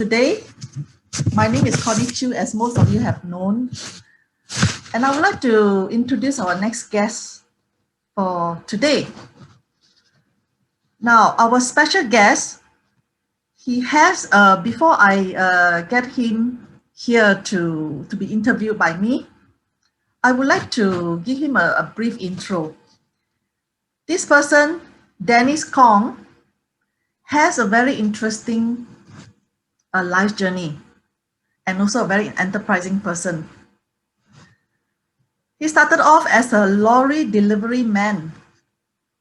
Today, my name is Connie Chu, as most of you have known, and I would like to introduce our next guest for today. Now, our special guest, he has, before I get him here to be interviewed by me, I would like to give him a brief intro. This person, Dennis Kong, has a very interesting life journey and also a very enterprising person. He started off as a lorry delivery man.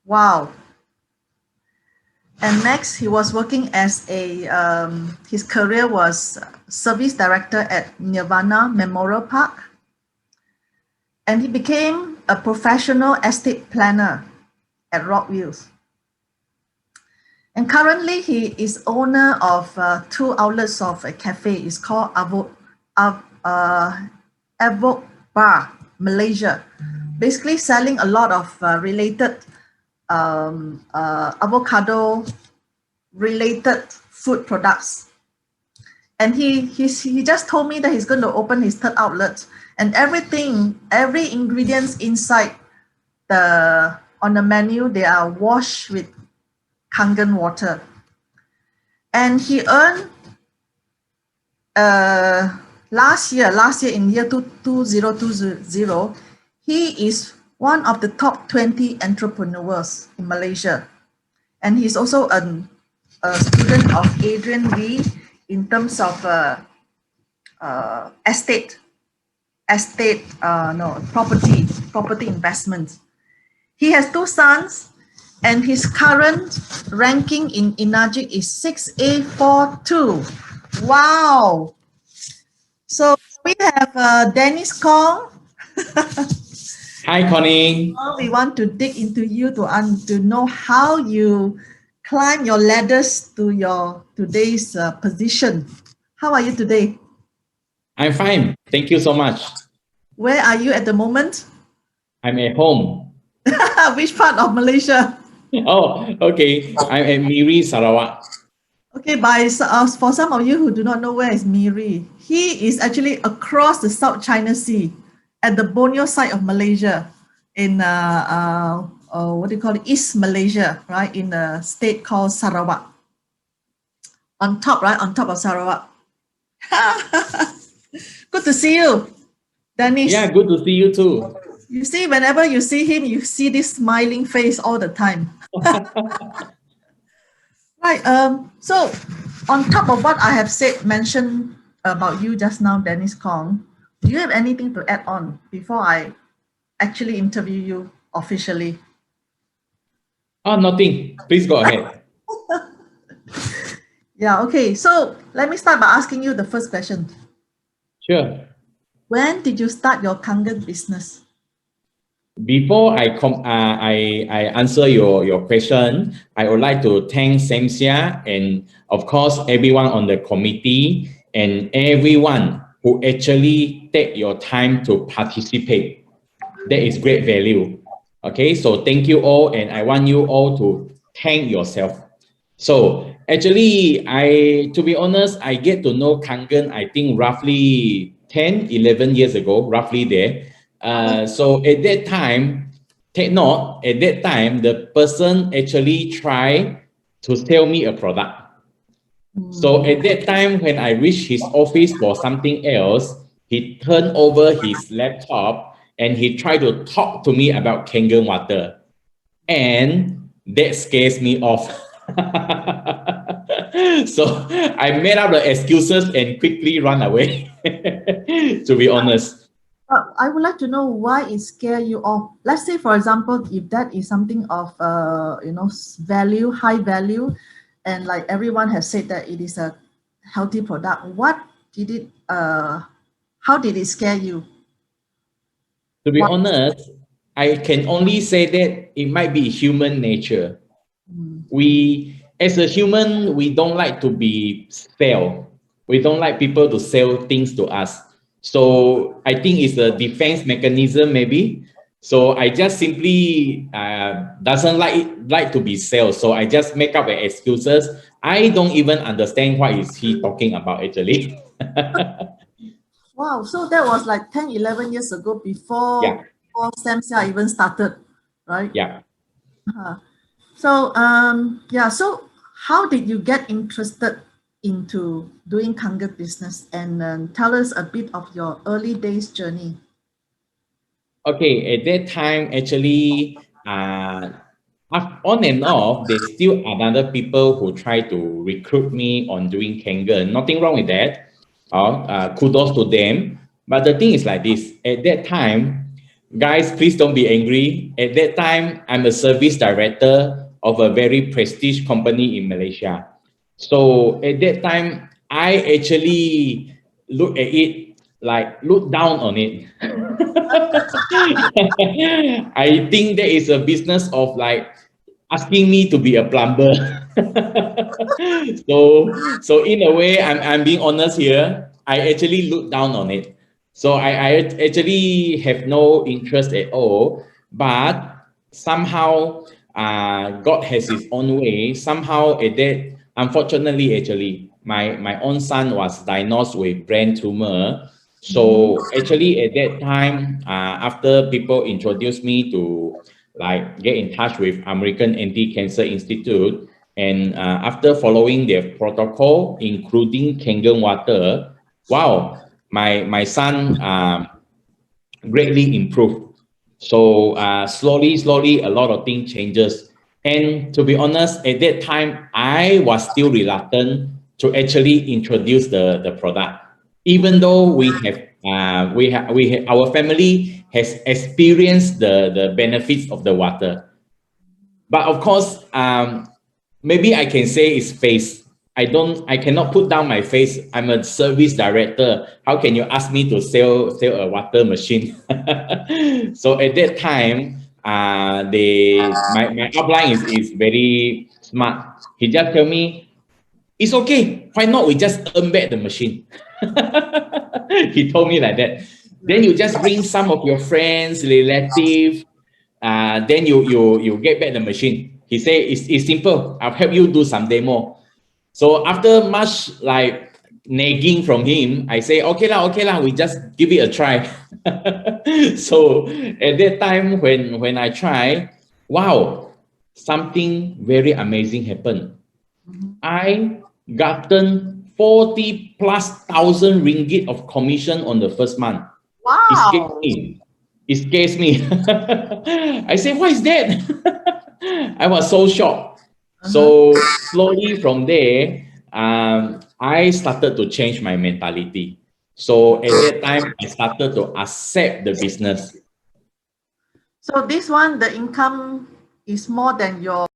Wow. And next, he was working as his career was service director at Nirvana Memorial Park. And he became a professional estate planner at Rockville. And currently, he is owner of two outlets of a cafe. It's called Avok Bar, Malaysia. Basically selling a lot of related avocado related food products. And he just told me that he's going to open his third outlet, and every ingredients inside on the menu, they are washed with Kangen water. And he earned last year in year 2020, he is one of the top 20 entrepreneurs in Malaysia. And he's also a student of Adrian Lee in terms of property investment. He has two sons, and his current ranking in Enagic is 6A4-2. Wow. So we have Dennis Kong. Hi, Connie. We want to dig into you to know how you climb your ladders to your today's position. How are you today? I'm fine. Thank you so much. Where are you at the moment? I'm at home. Which part of Malaysia? Oh, okay. I'm at Miri, Sarawak. Okay, for some of you who do not know where is Miri, he is actually across the South China Sea at the Borneo side of Malaysia in what do you call it? East Malaysia, right? In a state called Sarawak. On top, right? On top of Sarawak. Good to see you, Dennis. Yeah, good to see you too. You see, whenever you see him, you see this smiling face all the time. Right. So on top of what I have mentioned about you just now, Dennis Kong, do you have anything to add on before I actually interview you officially? Oh, nothing. Please go ahead. Yeah, okay. So let me start by asking you the first question. Sure. When did you start your Kangen business? Before I answer your question, I would like to thank Samsia and of course everyone on the committee and everyone who actually take your time to participate. That is great value. Okay, so thank you all, and I want you all to thank yourself. So actually, to be honest, I get to know Kangen, I think roughly 10, 11 years ago, roughly there. So at that time, the person actually tried to sell me a product. So at that time, when I reached his office for something else, he turned over his laptop and he tried to talk to me about Kangen water. And that scares me off. So I made up the excuses and quickly run away, to be honest. I would like to know why it scare you off. Let's say, for example, if that is something of value, high value, and like everyone has said that it is a healthy product. How did it scare you? To be honest, I can only say that it might be human nature. We, as a human, we don't like to be sell. We don't like people to sell things to us. So I think it's a defense mechanism maybe. So I just simply doesn't like to be sales. So I just make up excuses. I don't even understand what is he talking about actually. Wow, so that was like 10, 11 years ago Yeah, before Samsia even started, right? yeah. So yeah, so how did you get interested into doing Kangen business, and tell us a bit of your early days journey. Okay, at that time, actually, on and off, there's still another people who try to recruit me on doing Kangen. Nothing wrong with that. Kudos to them. But the thing is like this. At that time, guys, please don't be angry. At that time, I'm a service director of a very prestige company in Malaysia. So at that time, I actually look at it look down on it. I think that is a business of like asking me to be a plumber. So in a way, I'm being honest here. I actually look down on it. So I actually have no interest at all. But somehow, God has His own way. Somehow, at that, unfortunately, actually, my own son was diagnosed with brain tumor. Mhm. So actually, at that time, after people introduced me to like get in touch with American Anti-Cancer Institute, and after following their protocol, including Kangen water, wow, my son greatly improved. So slowly, a lot of things changes. And to be honest, at that time, I was still reluctant to actually introduce the product, even though our family has experienced the benefits of the water. But of course, maybe I can say it's face. I cannot put down my face. I'm a service director. How can you ask me to sell a water machine? So at that time, my upline is very smart. He just tell me, it's okay. Why not we just earn back the machine? He told me like that. Then you just bring some of your friends, relatives, then you get back the machine. He said it's simple. I'll help you do some demo. So after much like nagging from him, I say okay lah, we just give it a try. So at that time when I try, wow, something very amazing happened. Mhm. I gotten 40 plus thousand ringgit of commission on the first month. It scares Wow. me. It scares me. I say, what is that? I was so shocked. Uh-huh. So slowly from there, I started to change my mentality. So at that time, I started to accept the business. So this one, the income is more than your.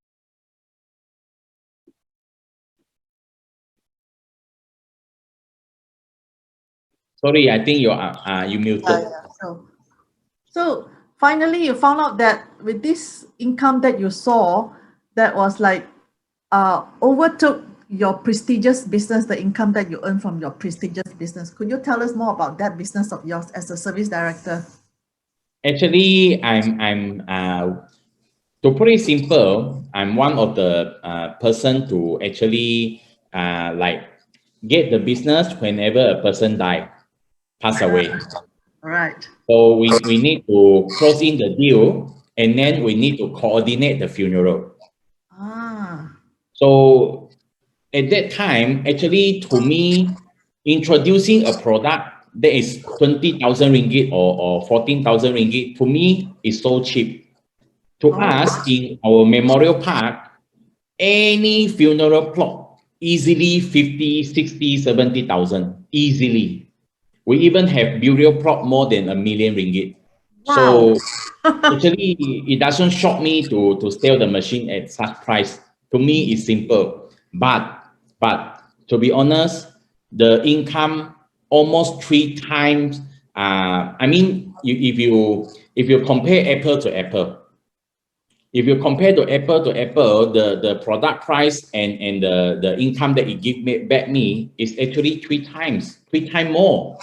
Sorry, I think you Yeah, muted. yeah. So finally you found out that with this income that you saw, that was like overtook your prestigious business, the income that you earn from your prestigious business. Could you tell us more about that business of yours as a service director? Actually, I'm to put it simple, I'm one of the person to actually like get the business whenever a person die, pass away. All right. So we need to close in the deal, and then we need to coordinate the funeral. Ah. So at that time, actually to me, introducing a product that is 20,000 ringgit or 14,000 ringgit, to me is so cheap. To Oh. us in our memorial park, any funeral plot easily 50, 60, 70,000 easily. We even have burial plot more than a 1 million ringgit. Wow. So actually it doesn't shock me to sell the machine at such price. To me it's simple. But to be honest, the income almost 3 times. I mean, if you compare apple to apple, if you compare to apple, the product price and the income that it give me back me is actually 3 times more.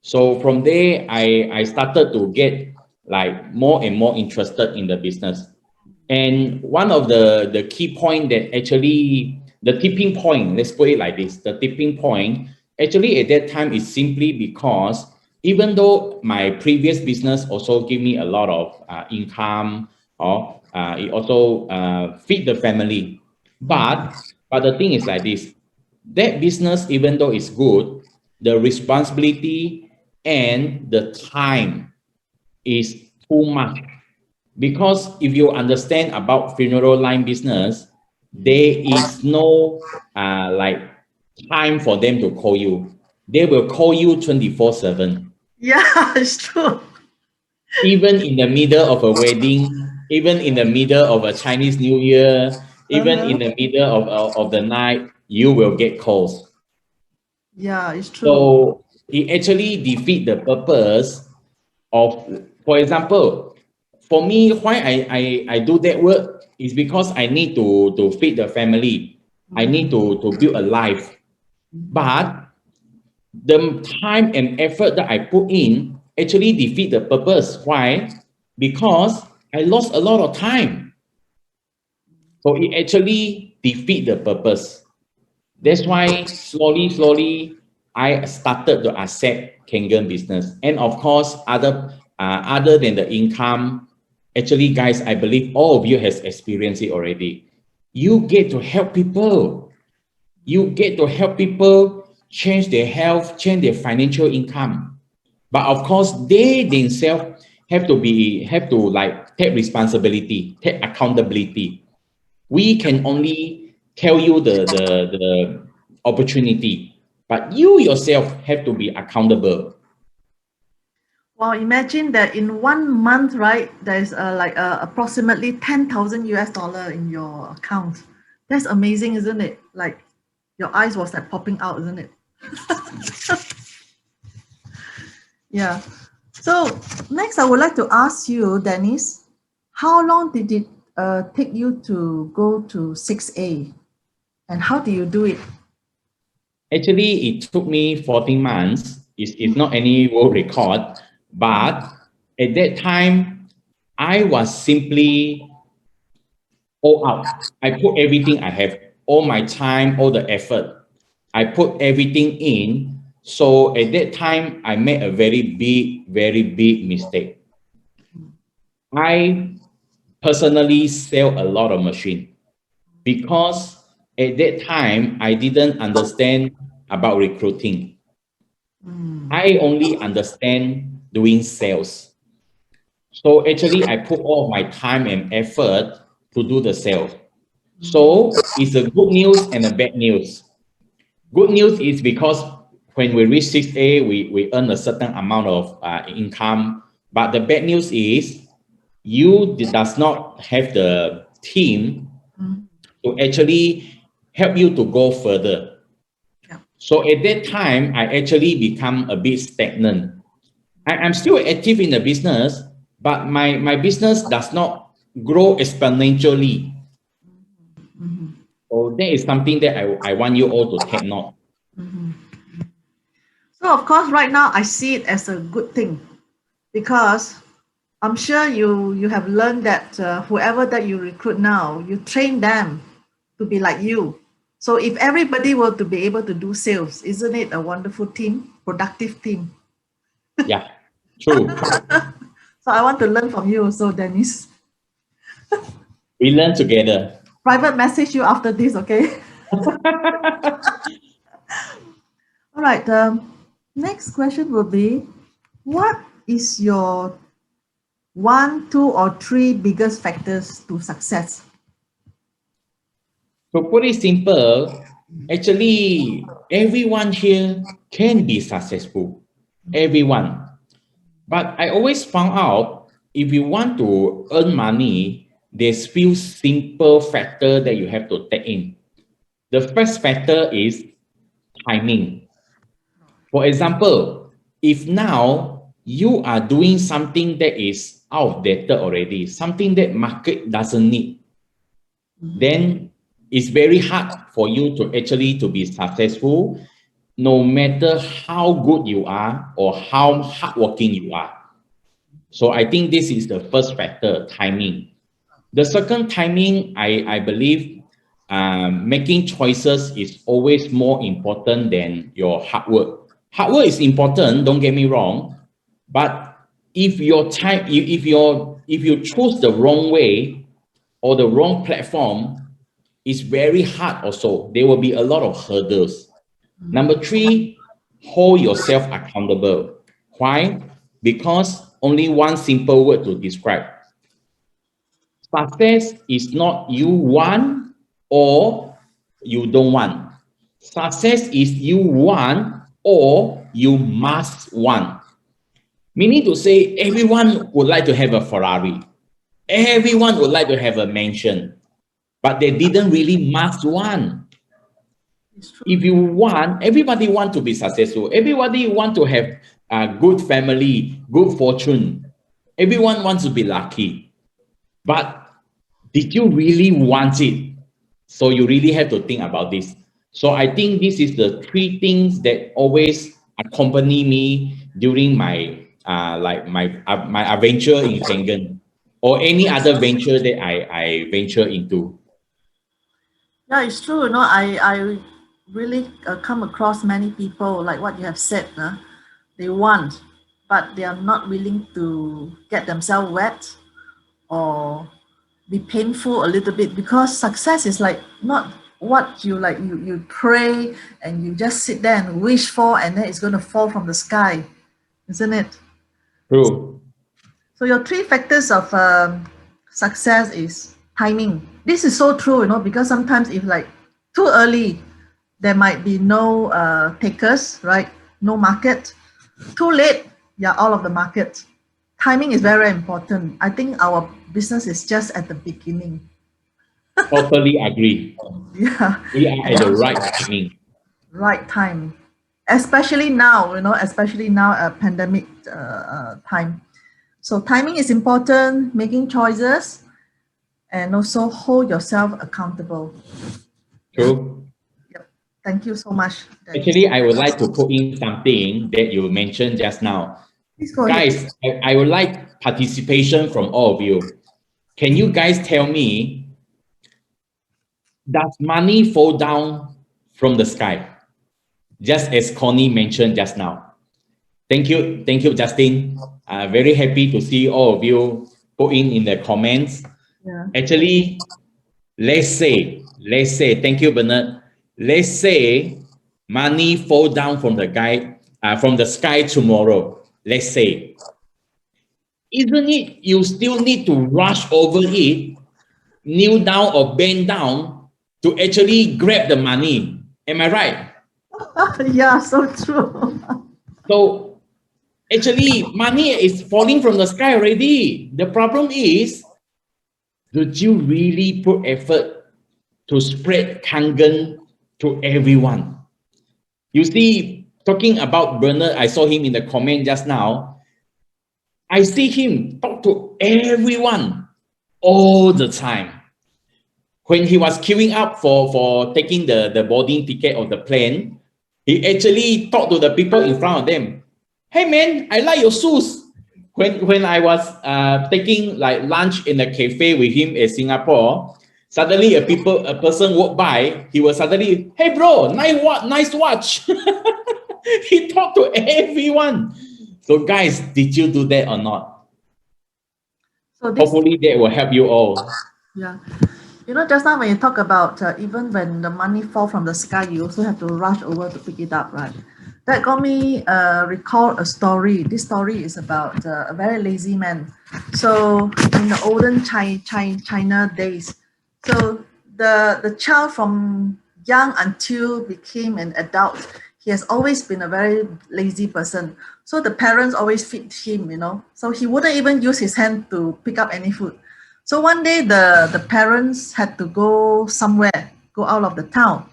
So from there, I started to get like more and more interested in the business. And one of the key point that actually the tipping point, let's put it like this, the tipping point actually at that time is simply because even though my previous business also give me a lot of income, or it also feed the family, but the thing is like this, that business, even though it's good, the responsibility and the time is too much. Because if you understand about funeral line business, there is no like time for them to call you. They will call you 24/7. Yeah, it's true. Even in the middle of a wedding, even in the middle of a Chinese New Year, even in Uh-huh. the middle of the night, you will get calls. Yeah, it's true. So it actually defeat the purpose of, for example, for me, why I do that work is because I need to feed the family. I need to build a life. But the time and effort that I put in actually defeat the purpose. Why? Because I lost a lot of time. So it actually defeat the purpose. That's why slowly, I started to accept Kangen business. And of course, other than the income, actually, guys, I believe all of you has experienced it already. You get to help people. You get to help people change their health, change their financial income. But of course, they themselves have to like take responsibility, take accountability. We can only tell you the opportunity, but you yourself have to be accountable. Well, imagine that in 1 month, right, there's like approximately 10,000 US dollar in your account. That's amazing, isn't it? Like your eyes was like popping out, isn't it? Yeah. So next, I would like to ask you, Dennis, how long did it take you to go to 6A, and how do you do it? Actually, it took me 14 months. It's not any world record, but at that time, I was simply all out. I put everything I have, all my time, all the effort. I put everything in. So at that time, I made a very big mistake. I personally sell a lot of machine because at that time I didn't understand about recruiting. Mm, I only understand doing sales. So actually I put all of my time and effort to do the sales. So it's a good news and a bad news. Good news is because when we reach 6A, we earn a certain amount of income. But the bad news is you does not have the team mm, to actually help you to go further. yeah. So at that time, I actually become a bit stagnant. I'm still active in the business, but my business does not grow exponentially. Mhm, So that is something that I want you all to take note. mhm. So of course, right now I see it as a good thing because I'm sure you have learned that whoever that you recruit now, you train them to be like you. So if everybody were to be able to do sales, isn't it a wonderful team, productive team? Yeah, true. So I want to learn from you also, Dennis. We learn together. Private message you after this, okay? All right. Next question will be, what is your one, two, or three biggest factors to success? To put it simple, actually, everyone here can be successful. Everyone. But I always found out if you want to earn money, there's few simple factor that you have to take in. The first factor is timing. For example, if now you are doing something that is outdated already, something that market doesn't need, then it's very hard for you to actually to be successful, no matter how good you are or how hardworking you are. So I think this is the first factor, timing. The second timing, I believe making choices is always more important than your hard work. Hard work is important, don't get me wrong, but if your time, if you choose the wrong way or the wrong platform, it's very hard also. There will be a lot of hurdles. Number three, hold yourself accountable. Why? Because only one simple word to describe. Success is not you want or you don't want. Success is you want or you must want. Meaning to say, everyone would like to have a Ferrari. Everyone would like to have a mansion, but they didn't really must want. If you want, everybody want to be successful. Everybody want to have a good family, good fortune. Everyone wants to be lucky. But did you really want it? So you really have to think about this. So I think this is the three things that always accompany me during my my adventure in Kangen or any other venture that I venture into. Yeah, it's true. I really come across many people like what you have said. They want, but they are not willing to get themselves wet or be painful a little bit, because success is like not what you like. You pray and you just sit there and wish for, and then it's going to fall from the sky, isn't it? True. So your three factors of success is timing. This is so true, because sometimes if like too early, there might be no takers, right? No market. Too late, yeah, all of the market. Timing is very important. I think our business is just at the beginning. Totally agree. Yeah, We are and at the also right timing. right time, especially now, especially now, pandemic time. So timing is important, making choices, and also hold yourself accountable. Yeah. True. Yep. Thank you so much, Dennis. Actually, I would like to put in something that you mentioned just now. Please go ahead. Guys, I would like participation from all of you. Can you guys tell me, does money fall down from the sky? Just as Connie mentioned just now. Thank you, Justin. Very happy to see all of you put in the comments. Yeah. Actually, let's say, thank you, Bernard. Let's say money fall down from the sky tomorrow. Let's say, isn't it you still need to rush over it, kneel down or bend down to actually grab the money? Am I right? Yeah, so true. So actually, money is falling from the sky already. The problem is, did you really put effort to spread Kangen to everyone? You see, talking about Bernard, I saw him in the comment just now. I see him talk to everyone all the time. When he was queuing up for taking the boarding ticket of the plane, he actually talked to the people in front of them. Hey man, I like your shoes. When I was taking like lunch in a cafe with him in Singapore, suddenly a person walked by. He was suddenly, hey bro, nice watch. He talked to everyone. So guys, did you do that or not? So this, Hopefully that will help you all. yeah. Just now when you talk about even when the money fall from the sky, you also have to rush over to pick it up, right? That got me recall a story. This story is about a very lazy man. So in the olden China days, so the child from young until became an adult, he has always been a very lazy person. So the parents always feed him, so he wouldn't even use his hand to pick up any food. So one day the parents had to go somewhere, go out of the town.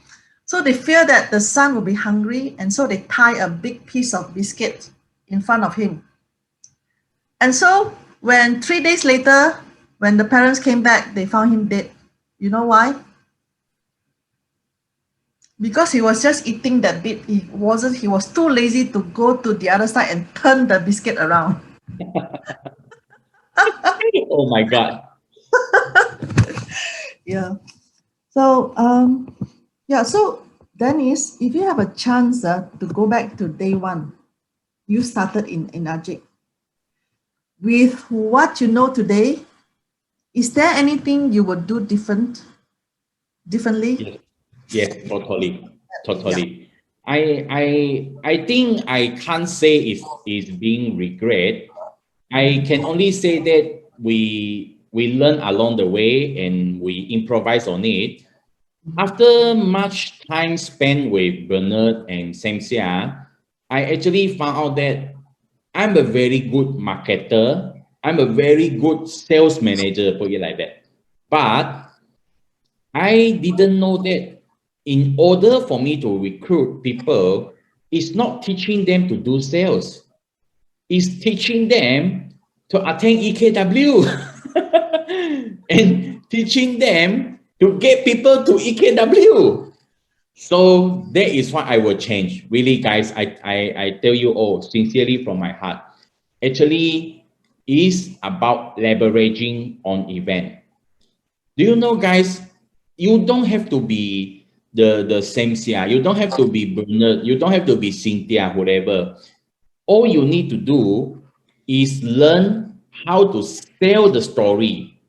So they fear that the son will be hungry, and so they tie a big piece of biscuit in front of him. And so when 3 days later, when the parents came back, they found him dead. You know why? Because he was just eating that bit. He was too lazy to go to the other side and turn the biscuit around. Oh my God. Yeah. So yeah. So Dennis, if you have a chance to go back to day one, you started in Ajik. With what you know today, is there anything you would do differently? Yes, yes, totally, Yeah. totally. I think I can't say is being regret. I can only say that we learn along the way and we improvise on it. After much time spent with Bernard and Samsia, I actually found out that I'm a very good marketer. I'm a very good sales manager, put it like that. But I didn't know that in order for me to recruit people, it's not teaching them to do sales. It's teaching them to attend EKW and teaching them to get people to EKW. So that is what I will change. Really, guys, I tell you all sincerely from my heart. Actually, is about leveraging on event. Do you know, guys? You don't have to be the same Sia. You don't have to be Bernard. You don't have to be Cynthia, whatever. All you need to do is learn how to sell the story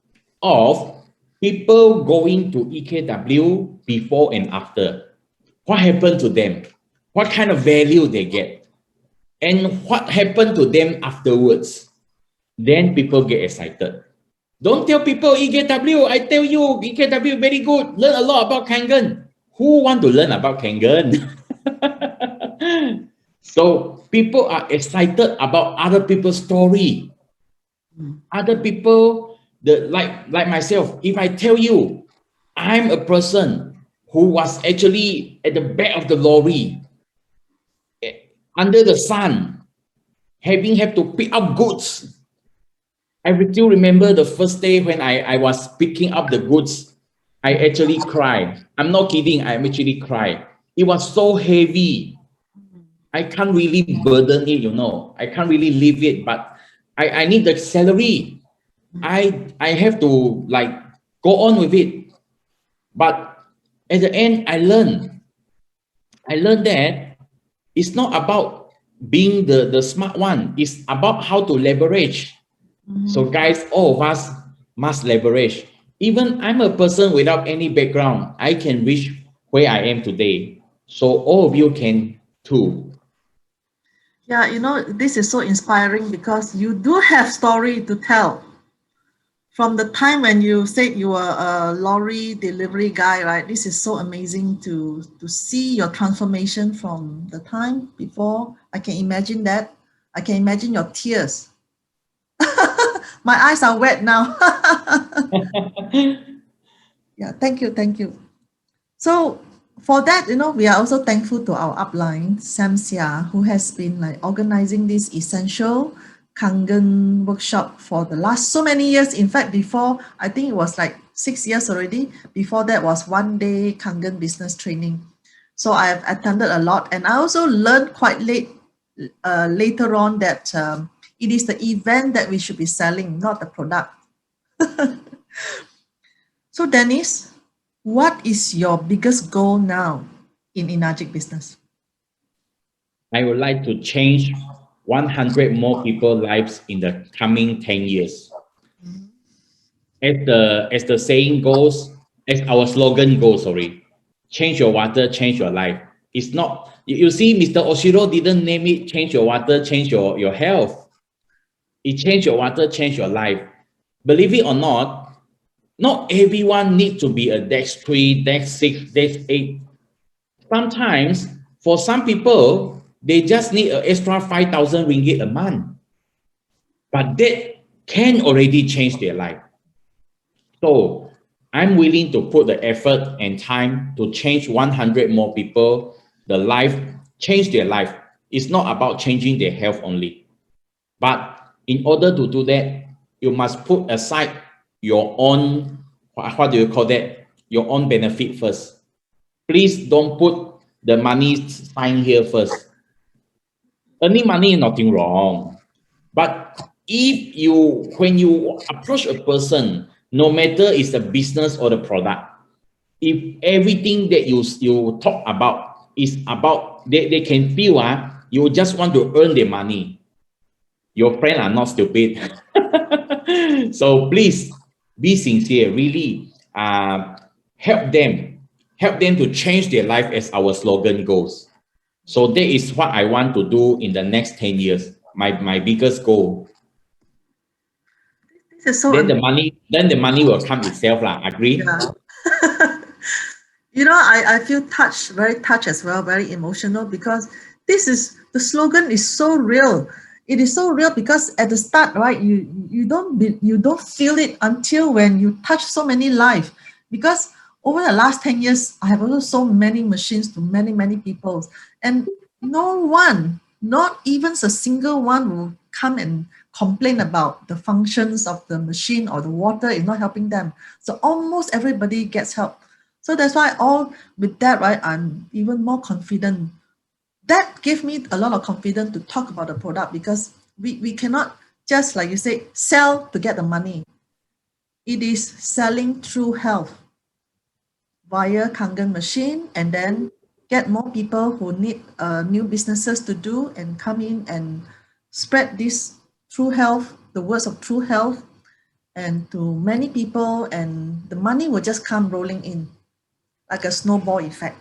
of people going to EKW before and after. What happened to them? What kind of value they get? And what happened to them afterwards? Then people get excited. Don't tell people EKW. I tell you, EKW very good. Learn a lot about Kangen. Who want to learn about Kangen? So people are excited about other people's story. Other people, like myself. If I tell you, I'm a person who was actually at the back of the lorry, under the sun, having have to pick up goods. I still remember the first day when I was picking up the goods. I actually cried. I'm not kidding. I actually cried. It was so heavy. I can't really burden it. I can't really leave it, but I need the salary. I have to like go on with it. But at the end, I learned that it's not about being the smart one. It's about how to leverage. So guys, all of us must leverage. Even I'm a person without any background, I can reach where I am today. So all of you can too. Yeah, this is so inspiring because you do have story to tell. From the time when you said you were a lorry delivery guy, right? This is so amazing to see your transformation from the time before. I can imagine that. I can imagine your tears. My eyes are wet now. Yeah, thank you. So for that, we are also thankful to our upline, Sam Sia, who has been like organizing this essential Kangen workshop for the last so many years. In fact, before, I think it was like 6 years already. Before that was 1 day Kangen business training. So I have attended a lot, and I also learned quite later on that it is the event that we should be selling, not the product. So Dennis, what is your biggest goal now in Inagic business? I would like to change 100 more people's lives in the coming 10 years. As the saying goes, as our slogan goes, sorry, change your water, change your life. It's not, you see, Mr. Oshiro didn't name it change your water, change your health. It change your water, change your life. Believe it or not everyone needs to be a Dex 3, Dex 6, Dex 8. Sometimes, for some people, they just need an extra 5,000 ringgit a month. But that can already change their life. So I'm willing to put the effort and time to change 100 more people, the life, change their life. It's not about changing their health only. But in order to do that, you must put aside your own, what do you call that? Your own benefit first. Please don't put the money sign here first. Earning money is nothing wrong. But when you approach a person, no matter it's the business or the product, if everything that you talk about is about, they can feel you just want to earn the money, your friends are not stupid. So please be sincere, really help them to change their life as our slogan goes. So that is what I want to do in the next 10 years, my biggest goal. This is so Then the money will come itself, agree? yeah. You know, I feel touched, very touched as well, very emotional, because the slogan is so real. It is so real because at the start, right, you don't feel it until when you touch so many lives. Because over the last 10 years, I have also sold many machines to many people, and no one, not even a single one, will come and complain about the functions of the machine or the water is not helping them. So almost everybody gets help. So that's why all with that, right, I'm even more confident. That gave me a lot of confidence to talk about the product, because we cannot just, like you say, sell to get the money. It is selling through health via Kangen machine, and then get more people who need new businesses to do and come in and spread this true health, the words of true health, and to many people, and the money will just come rolling in like a snowball effect.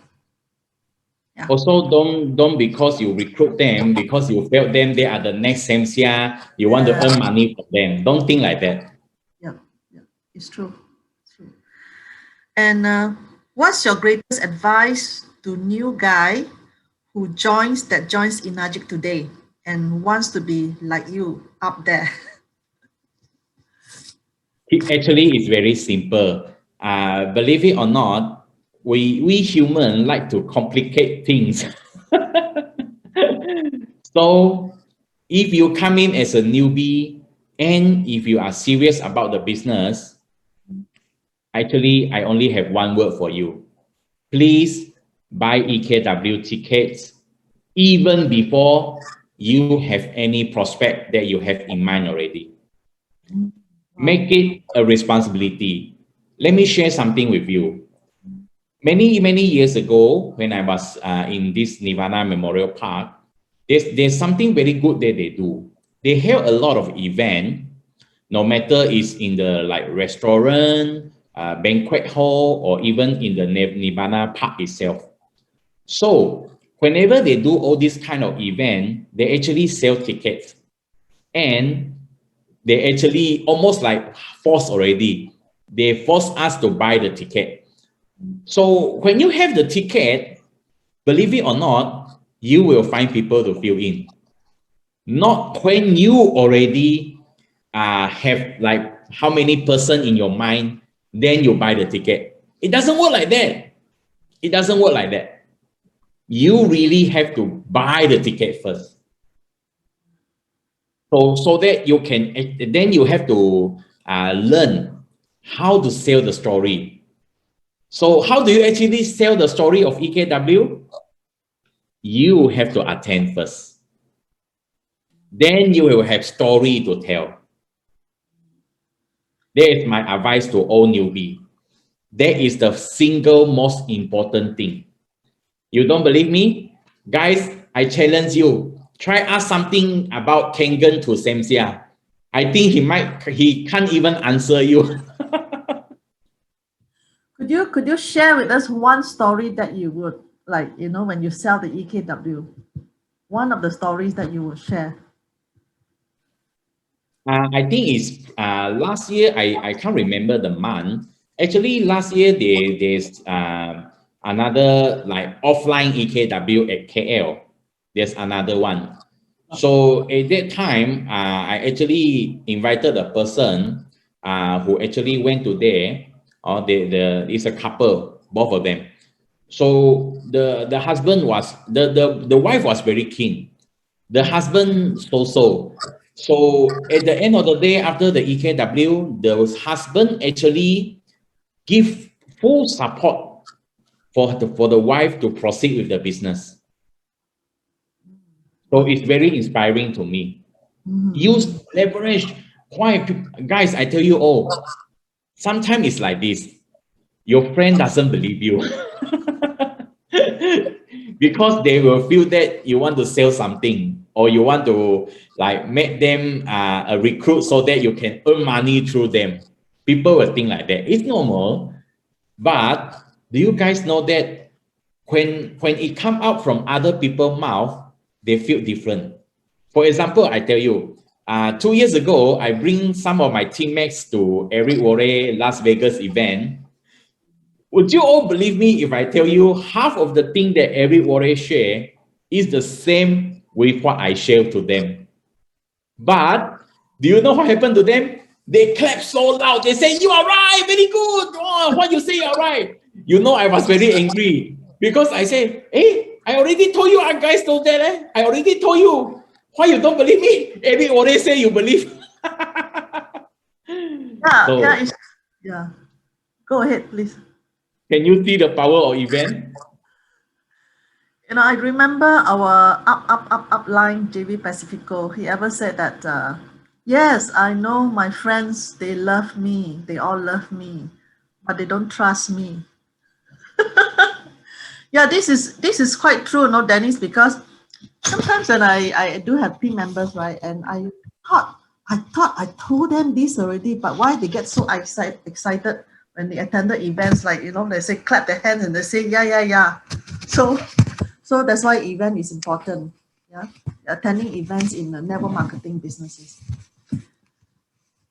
Yeah. Also, don't because you recruit them, because you felt them, they are the next Samsia, you want to Yeah. earn money from them. Don't think like that. Yeah. Yeah. It's true. It's true. And what's your greatest advice to new guy who joins Enagic today and wants to be like you up there? It actually is very simple. Believe it or not, we human like to complicate things. So if you come in as a newbie and if you are serious about the business, actually I only have one word for you. Please buy EKW tickets even before you have any prospect that you have in mind already. Make it a responsibility. Let me share something with you. Many years ago, when I was in this Nirvana Memorial Park, there's something very good that they do. They have a lot of event, no matter it's in the like restaurant, banquet hall, or even in the Nirvana Park itself. So whenever they do all this kind of event, they actually sell tickets, and they actually almost like force already. They force us to buy the ticket. So when you have the ticket, believe it or not, you will find people to fill in. Not when you already have like how many person in your mind, then you buy the ticket. It doesn't work like that. It doesn't work like that. You really have to buy the ticket first. So that you can, then you have to learn how to sell the story. So how do you actually sell the story of EKW? You have to attend first. Then you will have story to tell. That is my advice to all newbie. That is the single most important thing. You don't believe me? Guys, I challenge you. Try ask something about Kangen to Samsia. I think he can't even answer you. Could you share with us one story that you would like, when you sell the EKW? One of the stories that you would share. I think it's last year. I can't remember the month. Actually, last year there's another like offline EKW at KL. There's another one. So at that time, I actually invited a person who actually went to there. Or it's a couple, both of them. So the husband was the wife was very keen. The husband so. So at the end of the day, after the EKW, the husband actually give full support for the wife to proceed with the business. So it's very inspiring to me. Use leverage. Why, guys? I tell you all. Sometimes it's like this. Your friend doesn't believe you because they will feel that you want to sell something or you want to like make them a recruit so that you can earn money through them. People will think like that. It's normal, but do you guys know that when it come out from other people's mouth, they feel different. For example, I tell you, 2 years ago, I bring some of my teammates to Eric Worre Las Vegas event. Would you all believe me if I tell you half of the thing that Eric Worre share is the same with what I share to them? But do you know what happened to them? They clap so loud. They say, "You are right, very good. Oh, what you say, you are right." You know, I was very angry because I say, "Hey, I already told you, guys told that. I already told you. Why you don't believe me? Every already say you believe." Yeah, So, yeah, yeah. Go ahead, please. can you see the power of event? I remember our upline JV Pacifico. He ever said that, yes, I know my friends, they love me, they all love me, but they don't trust me. Yeah, this is quite true, no, Dennis, because sometimes when I do have team members, right, and thought I told them this already, but why they get so excited when they attended events, like, they say clap their hands and they say, yeah, yeah, yeah. So that's why event is important. Yeah, attending events in the network marketing businesses.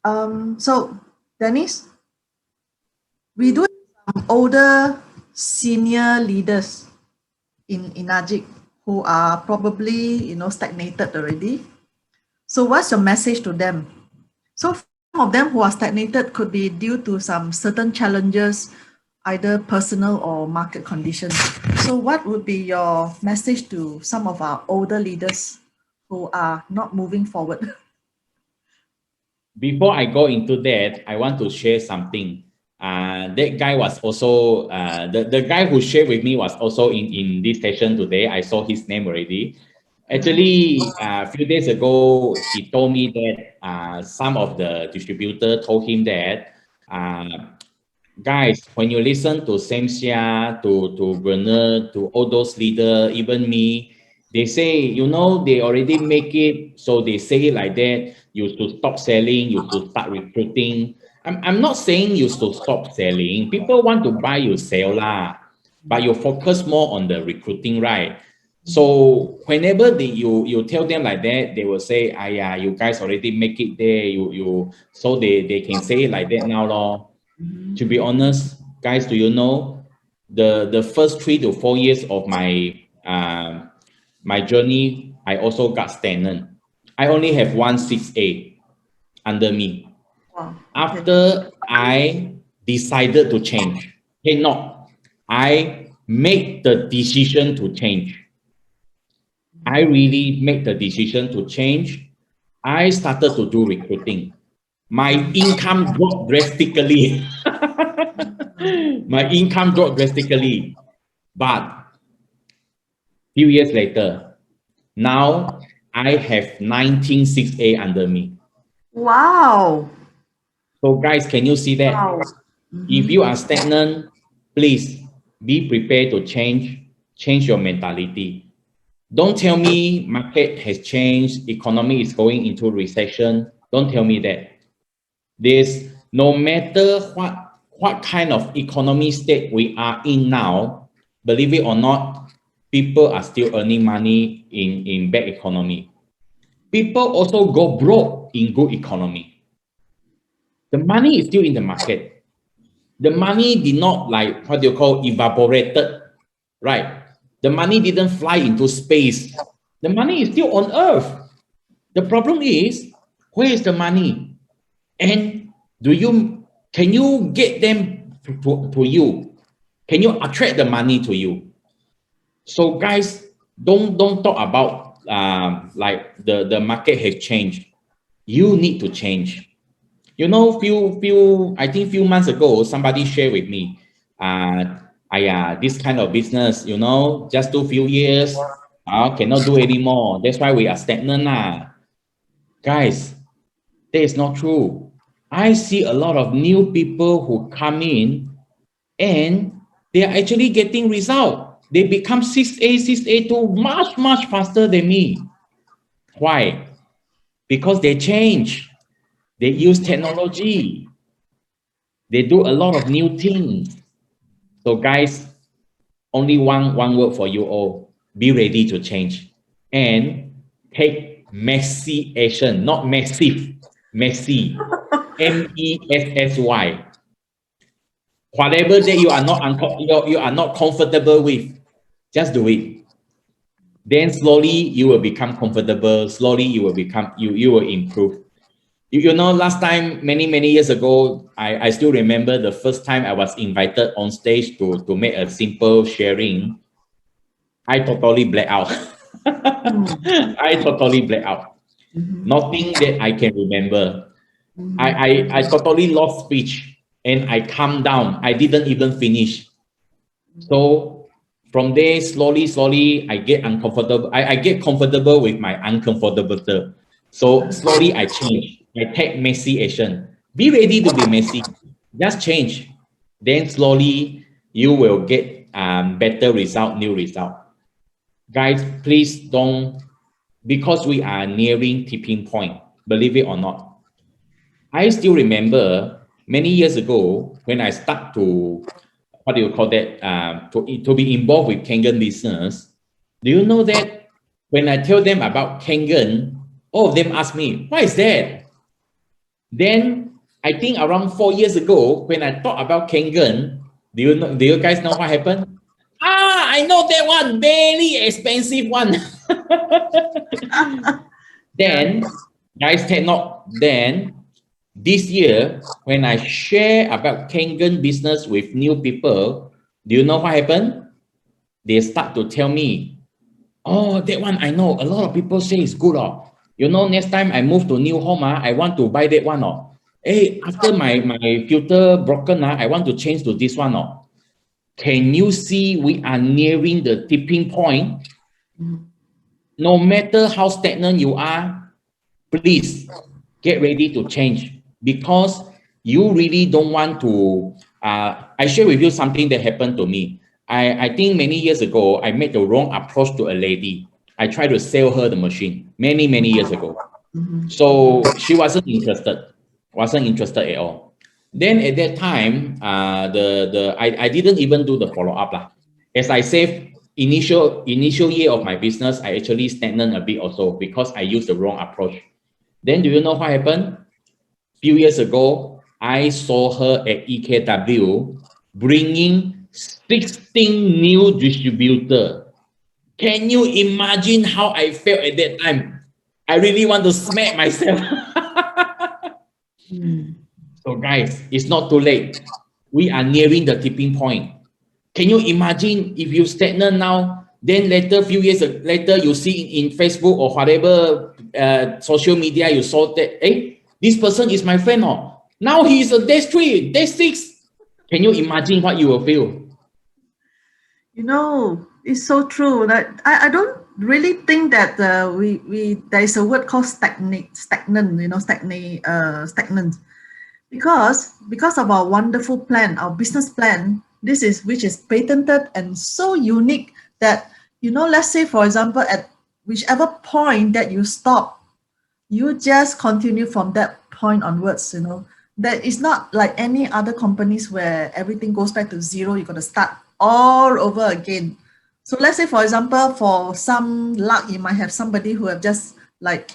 So Dennis, we do have some older senior leaders in Ajik who are probably stagnated already. So what's your message to them? So some of them who are stagnated could be due to some certain challenges, either personal or market conditions. So what would be your message to some of our older leaders who are not moving forward? Before I go into that, I want to share something. That guy was also the guy who shared with me was also in this session today. I saw his name already. Actually, a few days ago, he told me that some of the distributor told him that, guys, when you listen to Samsia, to Bernard, to all those leaders, even me, they say, they already make it, so they say it like that. You should stop selling, you should start recruiting. I'm not saying you should stop selling. People want to buy, you sell lah. But you focus more on the recruiting, right? So whenever you tell them like that, they will say, "Ah, yeah, you guys already make it there. So they can say it like that now, lor." To be honest, guys, do you know the first 3 to 4 years of my journey, I also got stagnant. I only have one 6A under me. Wow. Okay. After I decided to change, hey, no, I made the decision to change. I really made the decision to change. I started to do recruiting. My income dropped drastically. My income dropped drastically. But few years later, now I have 19 6A under me. Wow. So guys, can you see that? Wow. If you are stagnant, please be prepared to change your mentality. Don't tell me market has changed, economy is going into recession. Don't tell me that. This, no matter what kind of economy state we are in now, believe it or not, people are still earning money in bad economy. People also go broke in good economy. The money is still in the market. The money did not, like, what do you call, evaporated, right? The money didn't fly into space. The money is still on earth. The problem is, where is the money? And can you get them to you? Can you attract the money to you? So guys, don't talk about like the market has changed. You need to change. I think few months ago, somebody shared with me, this kind of business, just do few years, cannot do anymore. That's why we are stagnant. Guys, that is not true. I see a lot of new people who come in and they are actually getting result. They become 6A, 6A2 much, much faster than me. Why? Because they change. They use technology. They do a lot of new things. So guys, only one word for you all. Be ready to change. And take messy action, not massive, messy. MESSY. Whatever that you are not comfortable with, just do it. Then slowly you will become comfortable. Slowly you will become you will improve. You know, last time many years ago, I still remember the first time I was invited on stage to make a simple sharing. I totally black out. I totally black out. Nothing that I can remember. I totally lost speech and I calmed down. I didn't even finish. So from there, slowly, I get uncomfortable. I get comfortable with my uncomfortable. So slowly I change. I take messy action. Be ready to be messy. Just change. Then slowly you will get better result, new result. Guys, please don't, because we are nearing tipping point, believe it or not. I still remember many years ago when I start to, what do you call that, to be involved with Kangen business. Do you know that when I tell them about Kangen, all of them ask me, what is that? Then I think around 4 years ago, when I talk about Kangen, do you guys know what happened? Ah, I know that one, very expensive one. Yeah. Then, guys, take note. Then, this year, when I share about Kangen business with new people, do you know what happened? They start to tell me, oh, that one I know. A lot of people say it's good. Oh. You know, next time I move to new home, I want to buy that one. Oh. Hey, after my filter broken, I want to change to this one. Oh. Can you see we are nearing the tipping point? No matter how stagnant you are, please get ready to change because you really don't want to. I share with you something that happened to me. I think many years ago, I made the wrong approach to a lady. I tried to sell her the machine many years ago. So she wasn't interested at all. Then at that time, I didn't even do the follow up lah. As I said, initial year of my business, I actually stagnant a bit also because I used the wrong approach. Then do you know what happened? Few years ago, I saw her at EKW bringing 16 new distributor. Can you imagine how I felt at that time? I really want to smack myself. So guys, it's not too late. We are nearing the tipping point. Can you imagine if you stagnant now, then later, few years later, you see in Facebook or whatever social media, you saw that, hey, this person is my friend. Oh. Now he is a day 3, day 6. Can you imagine what you will feel? You know, it's so true that I don't really think that we there is a word called stagnant, you know, stagnant. Because of our wonderful plan, our business plan, this is which is patented and so unique that, you know, let's say for example, at whichever point that you stop, you just continue from that point onwards, you know. That is not like any other companies where everything goes back to zero, you're going to start all over again. So let's say for example, for some luck, you might have somebody who have just like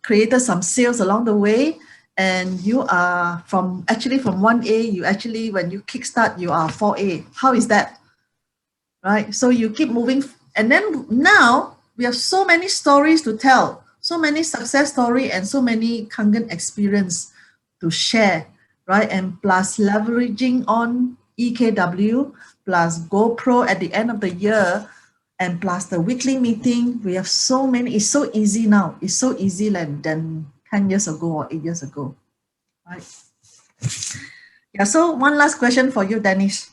created some sales along the way, and you are from 1A, you actually, when you kickstart, you are 4A. How is that? Right? So you keep moving. And then now we have so many stories to tell, so many success story and so many Kangen experience to share, right? And plus leveraging on EKW, plus GoPro at the end of the year, and plus the weekly meeting. We have so many. It's so easy now. It's so easy than 10 years ago or 8 years ago, right? Yeah, so one last question for you, Dennis.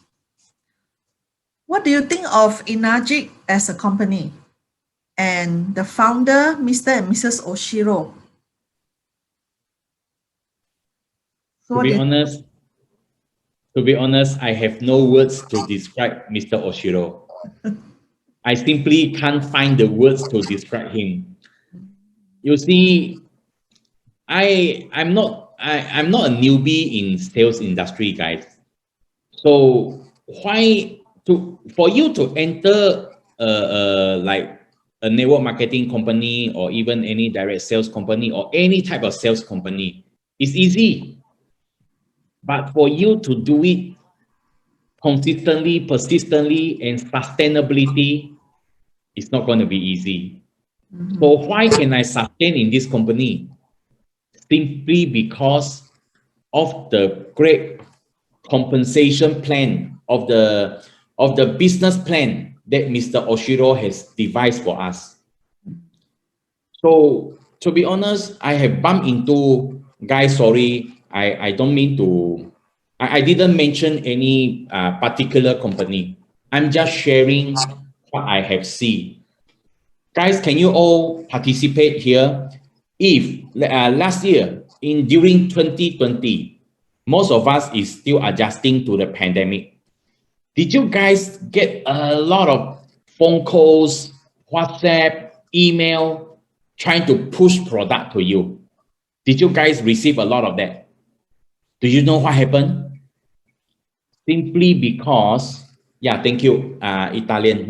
What do you think of Enagic as a company? and the founder, Mr. and Mrs. Oshiro. So To what be do you honest, I have no words to describe Mr. Oshiro. I simply can't find the words to describe him. You see, I'm not a newbie in sales industry, guys. So why for you to enter like a network marketing company or even any direct sales company or any type of sales company, it's easy. But for you to do it consistently, persistently, and sustainability, it's not going to be easy. So why can I sustain in this company? Simply because of the great compensation plan of the business plan that Mr. Oshiro has devised for us. So to be honest, I have bumped into guys. Sorry, I don't mean to. I didn't mention any particular company. I'm just sharing what I have seen. Guys, can you all participate here? If last year in during 2020, most of us is still adjusting to the pandemic. Did you guys get a lot of phone calls, WhatsApp, email, trying to push product to you? Did you guys receive a lot of that? Do you know what happened? Simply because, yeah, thank you, Italian,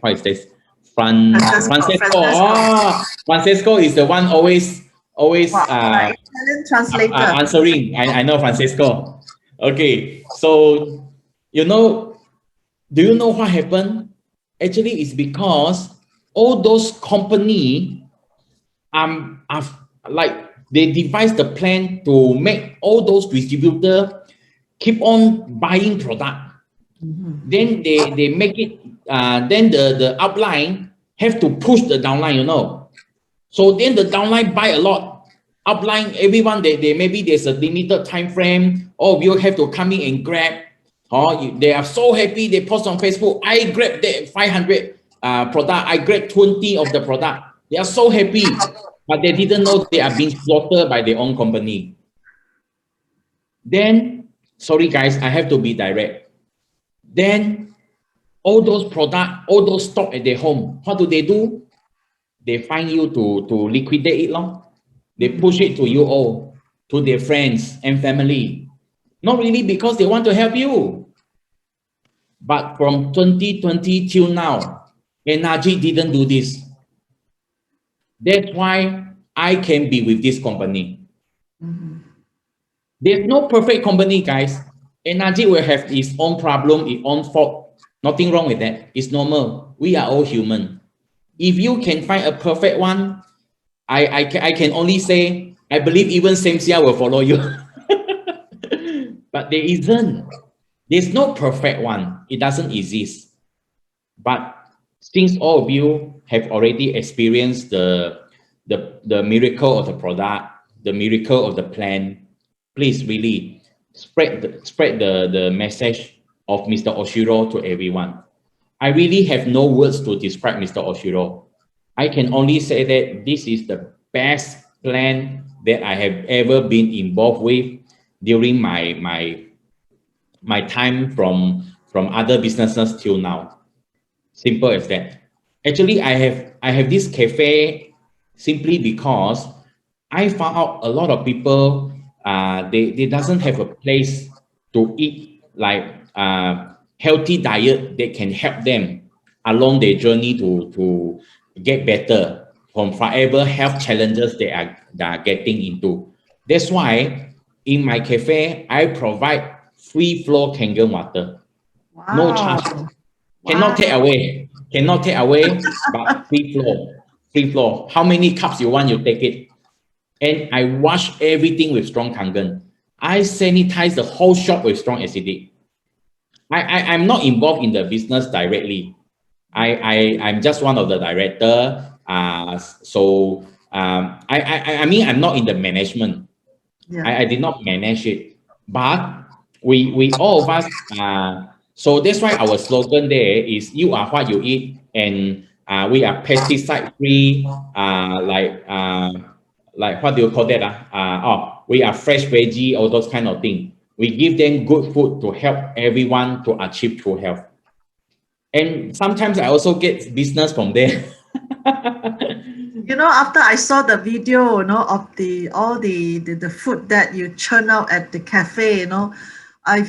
what is this? Francesco. Francesco. Oh, Francesco is the one always Wow, my Italian translator. answering. I know Francesco. Okay, so you know, do you know what happened? Actually, it's because all those company are like they devised the plan to make all those distributor keep on buying product. Then they make it. Then the upline have to push the downline. You know, so then the downline buy a lot. Upline everyone they maybe there's a limited time frame. Oh, you have to come in and grab. Oh, they are so happy. They post on Facebook. I grabbed that 500 product. I grabbed 20 of the product. They are so happy, but they didn't know they are being slaughtered by their own company. Then, sorry guys, I have to be direct. Then all those product, all those stock at their home, what do? They find you to liquidate it long. They push it to you all, to their friends and family. Not really because they want to help you. But from 2020 till now, NRG didn't do this. That's why I can be with this company. There's no perfect company, guys. NRG will have its own problem, its own fault. Nothing wrong with that. It's normal. We are all human. If you can find a perfect one, I can only say, I believe even Samsia will follow you. But there isn't. There's no perfect one. It doesn't exist. But since all of you have already experienced the miracle of the product, the miracle of the plan, please really spread the message of Mr. Oshiro to everyone. I really have no words to describe Mr. Oshiro. I can only say that this is the best plan that I have ever been involved with during my time from other businesses till now. Simple as that. Actually, I have this cafe simply because I found out a lot of people they doesn't have a place to eat like healthy diet that can help them along their journey to get better from whatever health challenges they are getting into. That's why in my cafe I provide free flow Kangen water, no Wow. charge. Cannot take Wow. away. Cannot take away, but free flow. Free flow. How many cups you want, you take it. And I wash everything with strong Kangen. I sanitize the whole shop with strong acidic. I'm not involved in the business directly. I'm just one of the director. I mean, I'm not in the management. Yeah. I did not manage it, but we all of us so that's why our slogan there is you are what you eat, and We are pesticide free. Like what do you call that? We are fresh veggie, all those kind of things. We give them good food to help everyone to achieve true health. And sometimes I also get business from there. You know, after I saw the video, you know, of the all the food that you churn out at the cafe, you know, I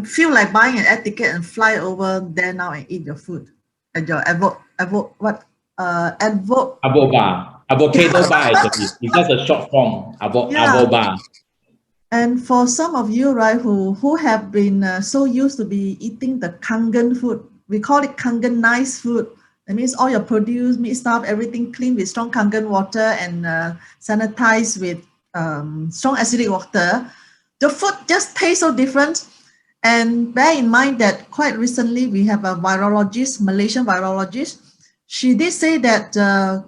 feel like buying an air ticket and fly over there now and eat your food at your Avoba. Avocado bar actually. It's just a short form. yeah. Avoba. And for some of you, right, who have been so used to be eating the Kangen food, we call it Kangen nice food. That means all your produce, meat stuff, everything clean with strong Kangen water and sanitized with strong acidic water. The food just tastes so different. And bear in mind that quite recently we have a virologist, Malaysian virologist. She did say that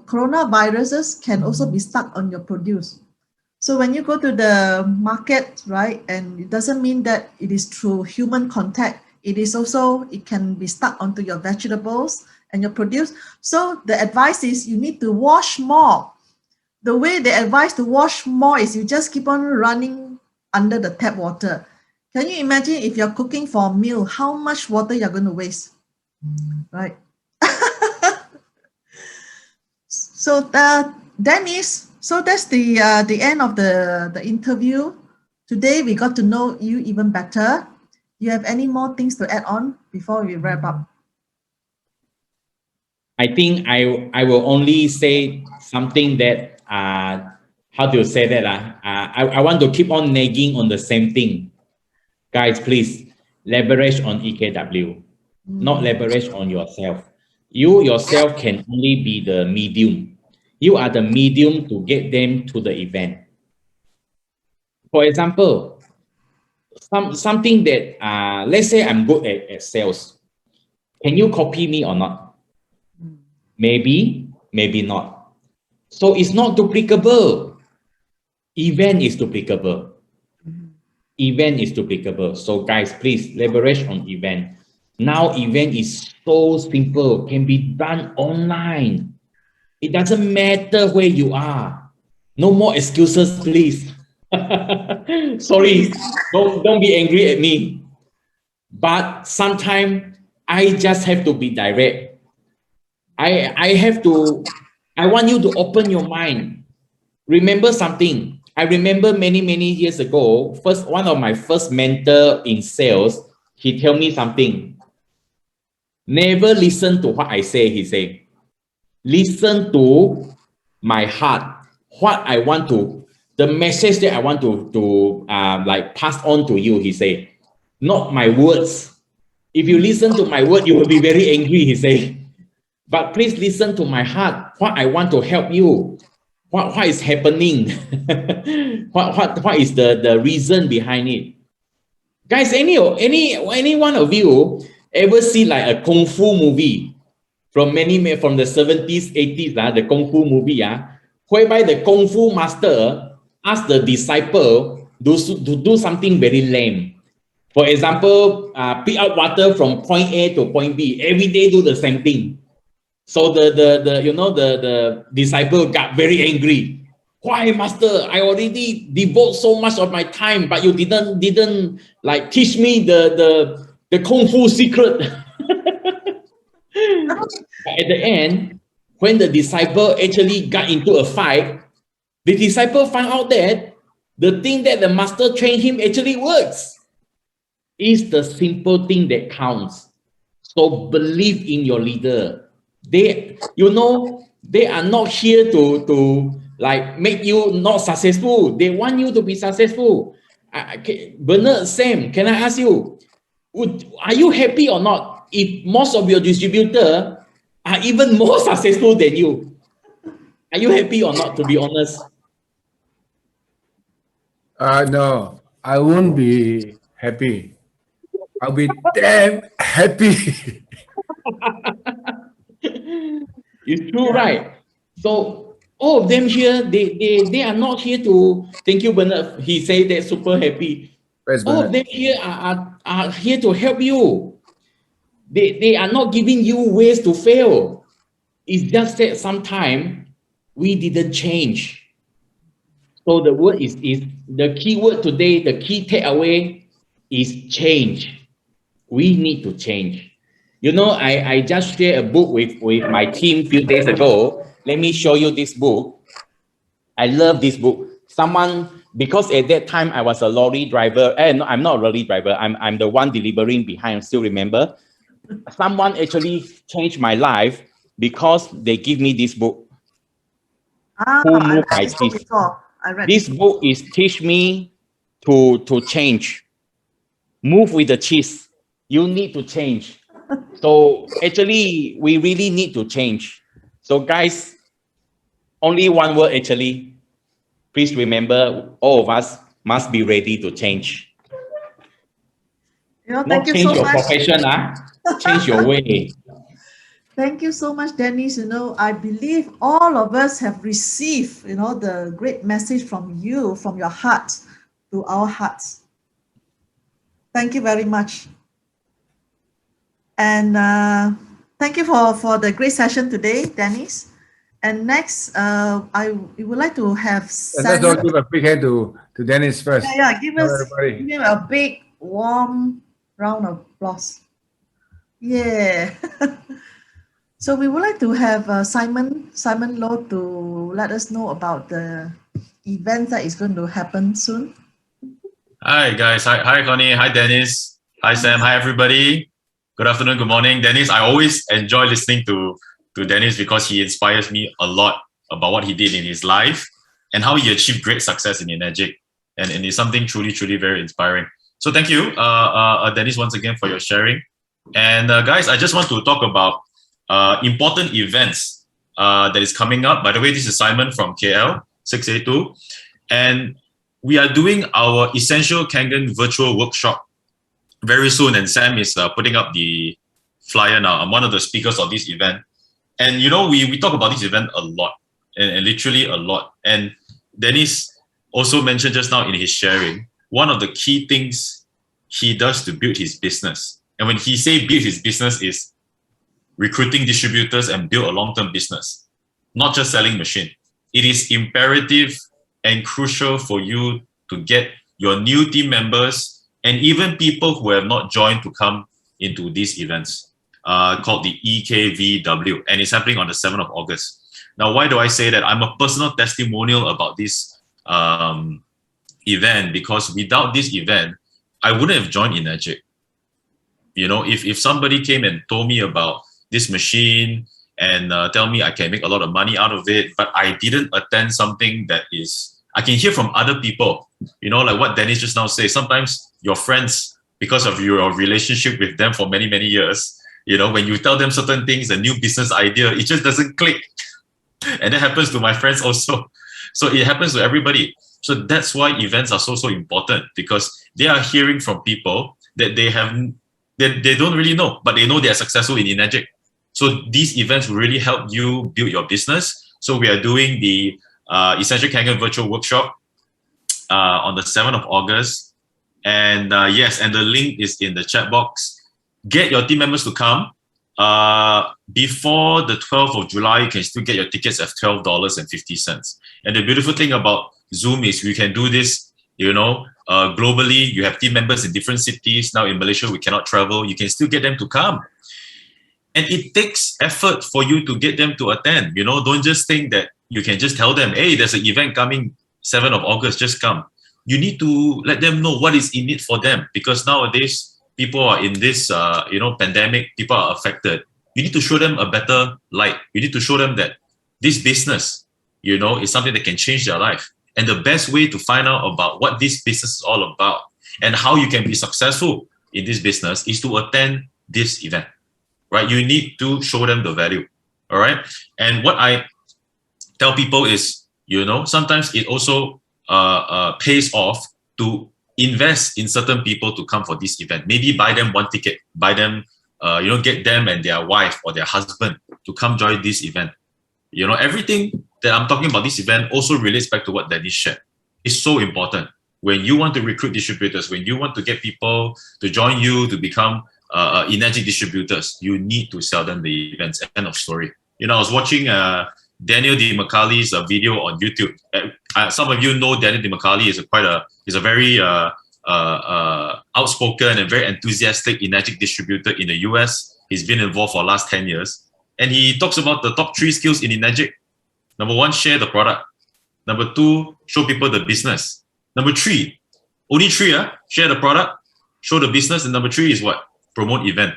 coronaviruses can also be stuck on your produce. So when you go to the market, right, and it doesn't mean that it is through human contact. It is also, it can be stuck onto your vegetables and your produce. So the advice is you need to wash more. The way they advise to wash more is you just keep on running under the tap water. Can you imagine if you're cooking for a meal, how much water you're going to waste, right? So Dennis, so that's the end of the interview. Today we got to know you even better. You have any more things to add on before we wrap up? I think I will only say something that how do you say that? I want to keep on nagging on the same thing. Guys, please leverage on EKW, not leverage on yourself. You yourself can only be the medium. You are the medium to get them to the event. For example, something that let's say I'm good at sales. Can you copy me or not? Maybe, maybe not. So it's not duplicable. Event is duplicable. Event is duplicable. So guys, please leverage on event. Now event is so simple, can be done online. It doesn't matter where you are. No more excuses, please. Sorry, don't be angry at me. But sometimes I just have to be direct. I want you to open your mind. Remember something. I remember many years ago, one of my first mentor in sales, he told me something. Never listen to what I say, he said. Listen to my heart. What I want to, the message that I want to like pass on to you, he said. Not my words. If you listen to my word, you will be very angry, he said. But please listen to my heart. What I want to help you. What is happening? what is the reason behind it? Guys, any one of you ever see like a kung fu movie from the 70s, 80s, the kung fu movie, whereby the kung fu master asked the disciple to do something very lame. For example, pick up water from point A to point B. Every day do the same thing. So the disciple got very angry. Why, master? I already devote so much of my time, but you didn't like teach me the kung fu secret. At the end, when the disciple actually got into a fight, the disciple found out that the thing that the master trained him actually works. It's the simple thing that counts. So believe in your leader. They are not here to like make you not successful. They want you to be successful. Bernard, Sam, can I ask you, are you happy or not if most of your distributor are even more successful than you? Are you happy or not, to be honest? No, I won't be happy. I'll be damn happy. It's true, right? So all of them here, they are not here to, thank you, Bernard. He said they're super happy. Where's All of Bernard? them here are here to help you. They are not giving you ways to fail. It's just that sometime we didn't change. So the word is the key word today, the key takeaway is change. We need to change. You know, I just shared a book with my team a few days ago. Let me show you this book. I love this book. Someone, because at that time I was a lorry driver. No, I'm not a lorry driver. I'm the one delivering behind. Still remember? Someone actually changed my life because they give me this book. Ah, Who I moved read my this book cheese? before. I read This this book is teach me to change. Move with the cheese. You need to change. So actually, we really need to change. So guys, only one word actually. Please remember, all of us must be ready to change. You know, thank Not you change so your much. profession, change your way. Thank you so much, Dennis. You know, I believe all of us have received, the great message from you, from your heart to our hearts. Thank you very much. And thank you for the great session today, Dennis. And next, we would like to have And let's all Simon. give a big hand to Dennis first. Yeah, give Hello, us everybody. give him a big, warm round of applause. Yeah. So we would like to have Simon Low to let us know about the event that is going to happen soon. Hi guys, hi Connie, hi Dennis, hi Sam, hi everybody. Good afternoon, good morning, Dennis. I always enjoy listening to Dennis because he inspires me a lot about what he did in his life and how he achieved great success in Energic, and it's something truly very inspiring. So thank you, Dennis, once again for your sharing. And guys, I just want to talk about important events that is coming up. By the way, this is Simon from KL 6A2, and we are doing our Essential Kangen virtual workshop very soon, and Sam is putting up the flyer now. I'm one of the speakers of this event. And you know, we talk about this event a lot, and literally a lot. And Dennis also mentioned just now in his sharing, one of the key things he does to build his business. And when he say build his business is recruiting distributors and build a long-term business, not just selling machine. It is imperative and crucial for you to get your new team members and even people who have not joined to come into these events called the EKVW, and it's happening on the 7th of August. Now, why do I say that? I'm a personal testimonial about this event, because without this event, I wouldn't have joined Energic. You know, if somebody came and told me about this machine and tell me I can make a lot of money out of it, but I didn't attend something that is, I can hear from other people, you know, like what Dennis just now said, sometimes your friends, because of your relationship with them for many years, you know, when you tell them certain things, a new business idea, it just doesn't click. And that happens to my friends also. So it happens to everybody. So that's why events are so important, because they are hearing from people that they don't really know, but they know they are successful in Energic. So these events will really help you build your business. So we are doing the Essential Kangen virtual workshop on the 7th of August. And yes, and the link is in the chat box. Get your team members to come. Before the 12th of July, you can still get your tickets at $12.50. And the beautiful thing about Zoom is we can do this, you know, globally. You have team members in different cities. Now in Malaysia, we cannot travel. You can still get them to come. And it takes effort for you to get them to attend. You know, don't just think that you can just tell them, hey, there's an event coming 7th of August, just come. You need to let them know what is in it for them, because nowadays people are in this, pandemic, people are affected. You need to show them a better light. You need to show them that this business, you know, is something that can change their life. And the best way to find out about what this business is all about and how you can be successful in this business is to attend this event, right? You need to show them the value, all right? And what I tell people is, you know, sometimes it also pays off to invest in certain people to come for this event. Maybe buy them one ticket, buy them, get them and their wife or their husband to come join this event. You know, everything that I'm talking about this event also relates back to what Dennis shared. It's so important. When you want to recruit distributors, when you want to get people to join you to become Energic distributors, you need to sell them the events. End of story. You know, I was watching Daniel DiMacali's video on YouTube. Some of you know Daniel DiMacali is a very outspoken and very enthusiastic energetic distributor in the US. He's been involved for the last 10 years. And he talks about the top 3 skills in energetic. Number 1, share the product. Number 2, show people the business. Number 3, only 3, share the product, show the business. And number 3 is what? Promote event.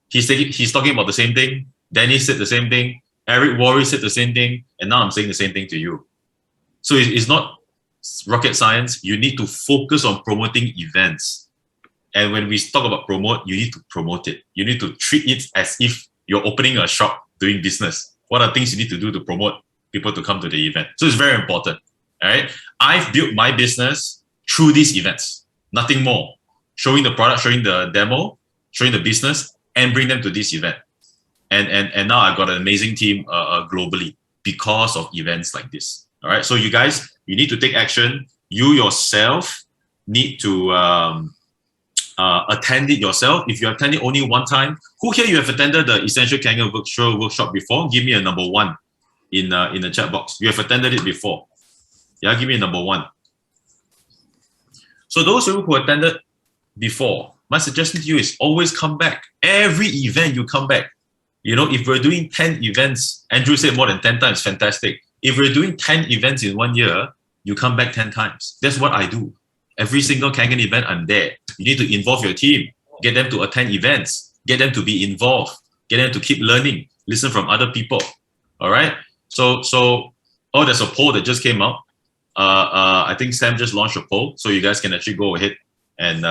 He's talking about the same thing. Danny said the same thing. Eric Worre said the same thing. And now I'm saying the same thing to you. So it's not rocket science. You need to focus on promoting events. And when we talk about promote, you need to promote it. You need to treat it as if you're opening a shop doing business. What are things you need to do to promote people to come to the event? So it's very important. All right. I've built my business through these events. Nothing more. Showing the product, showing the demo, showing the business, and bring them to this event. And now I've got an amazing team globally because of events like this. All right. So you guys, you need to take action. You yourself need to attend it yourself. If you attend it only one time, who here you have attended the Essential Kangen Virtual Workshop before? Give me a number 1 in the chat box. You have attended it before. Yeah, give me a number 1. So those who attended before, my suggestion to you is always come back. Every event you come back. You know, if we're doing 10 events, Andrew said more than 10 times, fantastic. If we're doing 10 events in 1 year, you come back 10 times. That's what I do. Every single Kangen event, I'm there. You need to involve your team, get them to attend events, get them to be involved, get them to keep learning, listen from other people. All right. So there's a poll that just came out. I think Sam just launched a poll, so you guys can actually go ahead and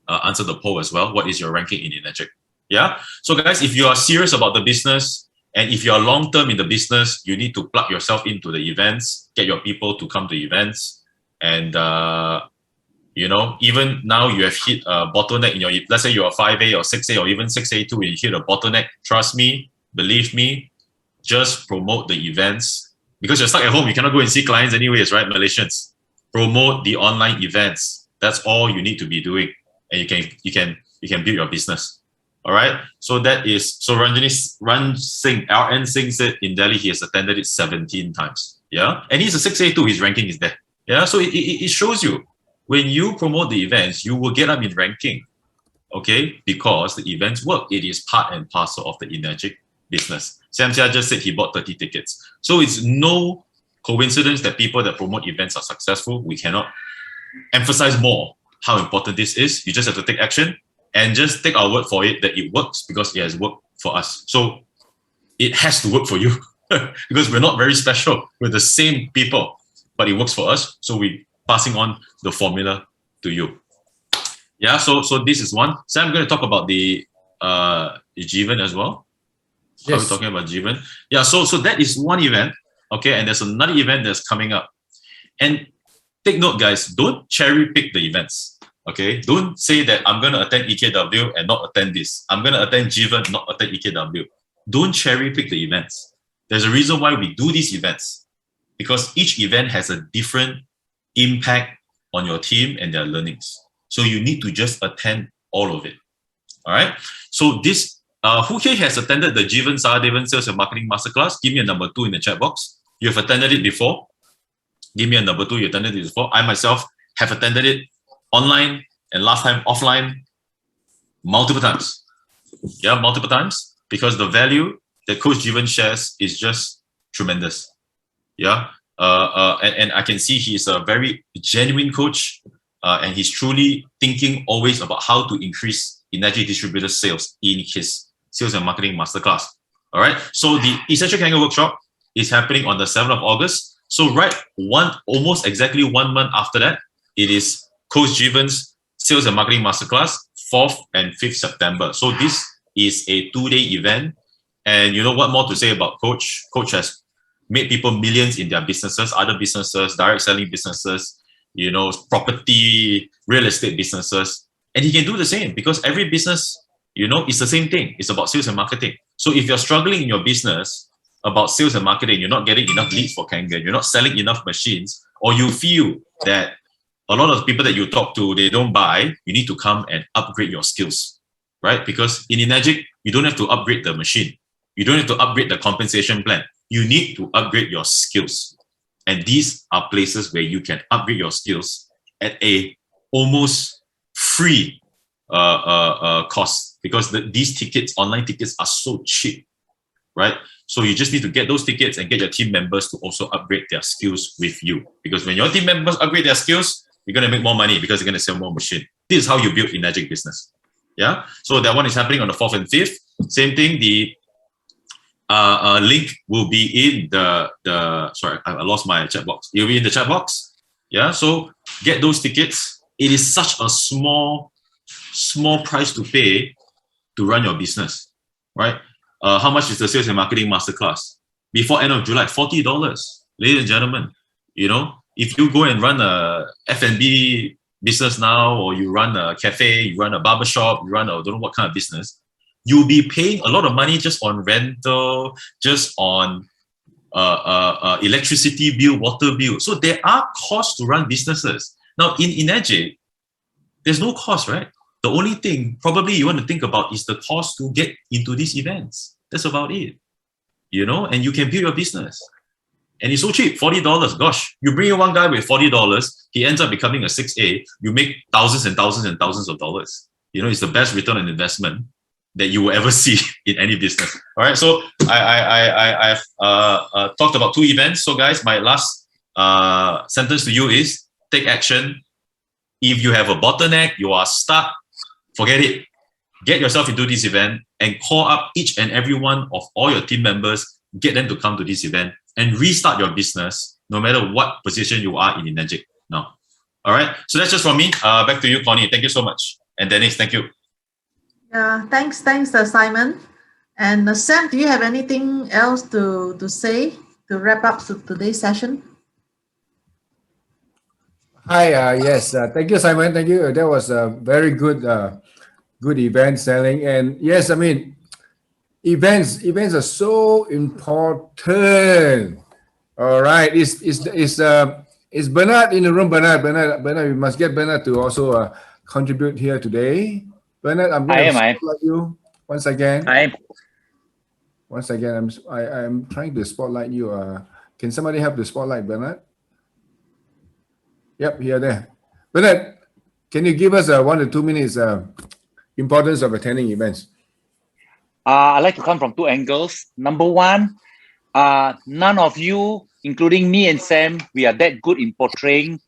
answer the poll as well. What is your ranking in energetic? Yeah. So guys, if you are serious about the business and if you are long term in the business, you need to plug yourself into the events, get your people to come to events, and you know, even now you have hit a bottleneck in your. Let's say you're a 5A or 6A or even 6A2, and you hit a bottleneck. Trust me, believe me, just promote the events because you're stuck at home. You cannot go and see clients anyways, right? Malaysians, promote the online events. That's all you need to be doing, and you can build your business. All right. So that is Ran Singh said in Delhi he has attended it 17 times. Yeah, and he's a 6A2. His ranking is there. Yeah, so it shows you when you promote the events, you will get up in ranking. Okay, because the events work. It is part and parcel of the energetic business. Sam Sia just said he bought 30 tickets. So it's no coincidence that people that promote events are successful. We cannot emphasize more how important this is. You just have to take action and just take our word for it that it works because it has worked for us. So it has to work for you because we're not very special. We're the same people, but it works for us. So we're passing on the formula to you. Yeah, so this is one. So I'm going to talk about the Jivan as well. Yes. Are we talking about Jivan? Yeah, so that is one event. Okay, and there's another event that's coming up. And take note, guys, don't cherry pick the events. Okay, don't say that I'm going to attend EKW and not attend this. I'm going to attend Jivan, not attend EKW. Don't cherry pick the events. There's a reason why we do these events because each event has a different impact on your team and their learnings. So you need to just attend all of it. All right. So this, who here has attended the Jivan Sahadevan Sales and Marketing Masterclass? Give me a number 2 in the chat box. You have attended it before. Give me a number 2. You attended it before. I myself have attended it online and last time offline multiple times. Yeah, multiple times because the value that Coach Jivan shares is just tremendous. Yeah, and I can see he's a very genuine coach and he's truly thinking always about how to increase energy distributor sales in his Sales and Marketing Masterclass. All right, so the Essential Kangen Workshop is happening on the 7th of August. So almost exactly 1 month after that, it is Coach Jivan's Sales and Marketing Masterclass, 4th and 5th September. So this is a 2-day event. And you know what more to say about Coach? Coach has made people millions in their businesses, other businesses, direct selling businesses, you know, property, real estate businesses. And he can do the same because every business, you know, it's the same thing. It's about sales and marketing. So if you're struggling in your business about sales and marketing, you're not getting enough leads for Kangen, you're not selling enough machines, or you feel that a lot of people that you talk to, they don't buy, you need to come and upgrade your skills, right? Because in energetic, you don't have to upgrade the machine. You don't need to upgrade the compensation plan. You need to upgrade your skills. And these are places where you can upgrade your skills at a almost free cost, because these tickets, online tickets, are so cheap, right? So you just need to get those tickets and get your team members to also upgrade their skills with you. Because when your team members upgrade their skills, you're going to make more money because you're going to sell more machine. This is how you build Enagic business. Yeah. So that one is happening on the 4th and 5th. Same thing. The link will be in the sorry, I lost my chat box. It'll be in the chat box. Yeah. So get those tickets. It is such a small price to pay to run your business, right? How much is the sales and marketing masterclass? Before end of July, $40, ladies and gentlemen. You know, if you go and run a F&B business now, or you run a cafe, you run a barbershop, you run a don't know what kind of business, you'll be paying a lot of money just on rental, just on electricity bill, water bill. So there are costs to run businesses. Now in Enagic, there's no cost, right? The only thing probably you want to think about is the cost to get into these events. That's about it, you know, and you can build your business. And it's so cheap, $40. Gosh, you bring in one guy with $40, he ends up becoming a 6A, you make thousands and thousands and thousands of dollars. You know, it's the best return on investment that you will ever see in any business. All right, so I've talked about 2 events. So guys, my last sentence to you is take action. If you have a bottleneck, you are stuck, forget it. Get yourself into this event and call up each and every one of all your team members, get them to come to this event and restart your business no matter what position you are in Enagic now. All right, so that's just from me. Back to you, Connie. Thank you so much. And Dennis, thank you. Yeah, thanks, Simon. And Sam, do you have anything else to say to wrap up today's session? Hi, yes, thank you, Simon. Thank you. That was a very good, good event selling. And yes, I mean, events are so important. All right, is Bernard in the room? Bernard, we must get Bernard to also contribute here today. Bernard, I'm going to spotlight you once again. Once again, I'm trying to spotlight you. Can somebody help to spotlight Bernard? Yep, here there. Bernard, can you give us 1 to 2 minutes importance of attending events? I'd like to come from 2 angles. Number one, none of you, including me and Sam, we are that good in portraying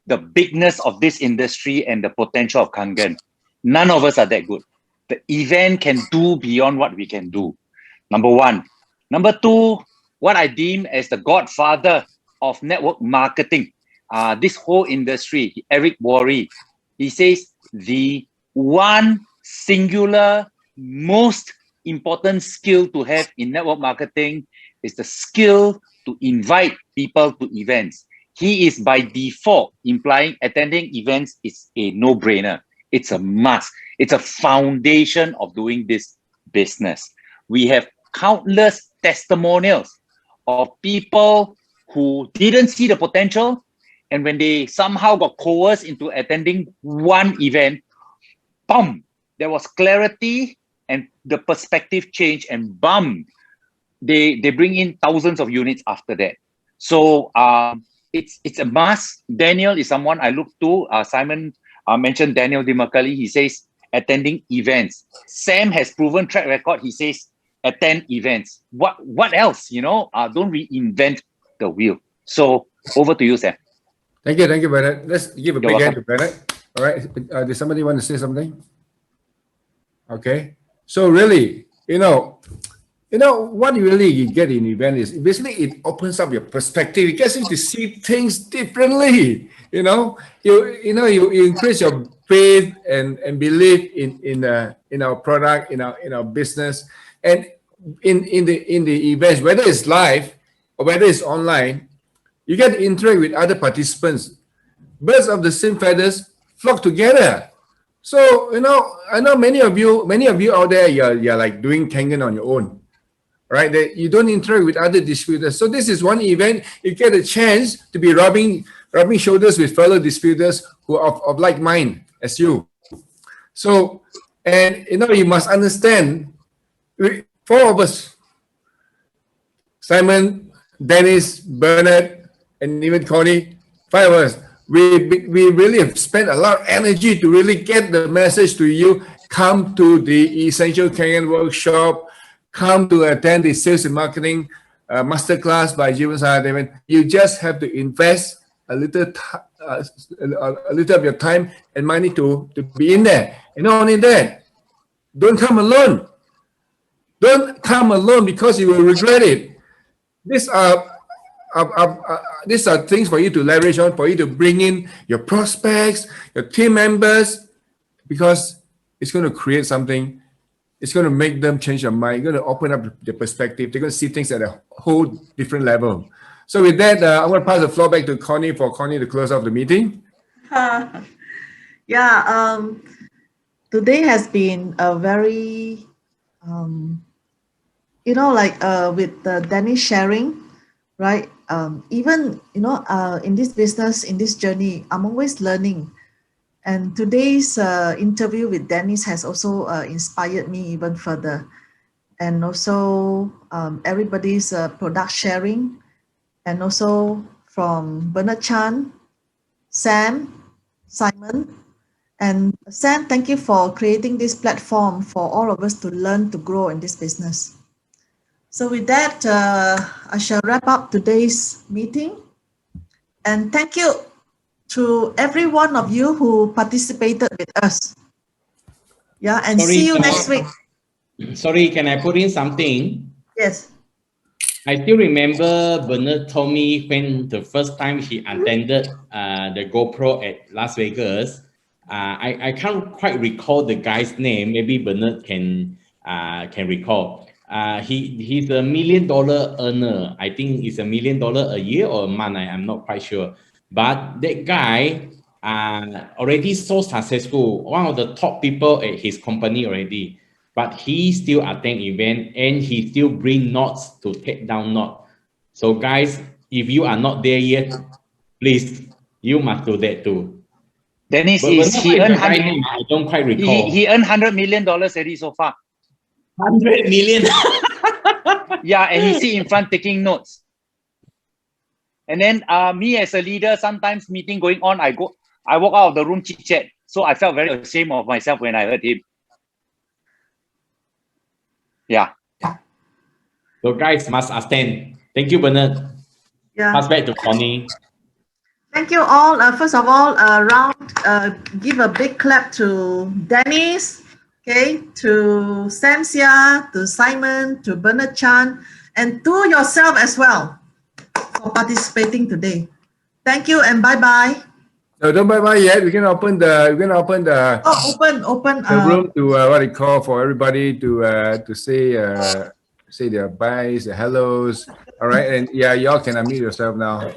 the bigness of this industry and the potential of Kangen. None of us are that good. The event can do beyond what we can do. Number one. Number two, what I deem as the godfather of network marketing, this whole industry, Eric Worre, he says the one singular most important skill to have in network marketing is the skill to invite people to events. He is by default implying attending events is a no-brainer. It's a must. It's a foundation of doing this business. We have countless testimonials of people who didn't see the potential, and when they somehow got coerced into attending one event, boom, there was clarity and the perspective changed, and boom, they bring in thousands of units after that. So it's a must. Daniel is someone I look to. Simon mentioned Daniel Dimakali. He says attending events. Sam has proven track record. He says attend events. What else? You know, don't reinvent the wheel. So over to you, Sam. Thank you, Bernard. Let's give a big hand to Bernard. All right. Does somebody want to say something? Okay. So really, you know, what you really get in event is basically it opens up your perspective. It gets you to see things differently. You increase your faith and belief in our product, in our business, and in the events, whether it's live or whether it's online, you get to interact with other participants. Birds of the same feathers flock together. So I know many of you out there, you're like doing Kangen on your own, right? That you don't interact with other distributors. So this is one event you get a chance to be rubbing shoulders with fellow distributors who are of like mind as you. So, and you must understand, four of us, Simon, Dennis, Bernard, and even Connie, 5 of us, we really have spent a lot of energy to really get the message to you. Come to the Essential Career Workshop, come to attend the Sales and Marketing Masterclass by Jeevan Sahadevan. You just have to invest a little of your time and money to be in there. And not only that, don't come alone. Don't come alone because you will regret it. These are things for you to leverage on, for you to bring in your prospects, your team members, because it's going to create something. It's going to make them change their mind. You're going to open up their perspective. They're going to see things at a whole different level. So with that, I'm going to pass the floor back to Connie for Connie to close off the meeting. Yeah, today has been a very, with Dennis sharing, right? Even, in this business, in this journey, I'm always learning. And today's interview with Dennis has also inspired me even further. And also everybody's product sharing, and also from Bernard Chan, Sam, Simon. And Sam, thank you for creating this platform for all of us to learn to grow in this business. So with that, I shall wrap up today's meeting. And thank you to every one of you who participated with us. Yeah, and see you next week. Sorry, can I put in something? Yes. I still remember Bernard told me when the first time he attended the GoPro at Las Vegas. I can't quite recall the guy's name. Maybe Bernard can recall. He's $1 million earner. I think it's $1 million a year or a month. I'm not quite sure. But that guy already so successful, one of the top people at his company already. But he still attend event and he still bring knots to take down knot. So guys, if you are not there yet, please, you must do that too. Dennis, he earned I don't quite recall. He earned $100 million already so far. 100 million. Yeah, and he sit in front taking notes. And then me as a leader, sometimes meeting going on, I walk out of the room chit chat. So I felt very ashamed of myself when I heard him. Yeah. So guys must attend. Thank you, Bernard. Yeah. Pass back to Connie. Thank you all. First of all, give a big clap to Dennis, okay, to Samsia, to Simon, to Bernard Chan, and to yourself as well for participating today. Thank you and bye-bye. No, don't bye-bye yet. We're gonna open the open the room to what they call for everybody to say their byes, their hellos. All right, and yeah, y'all can unmute yourself now.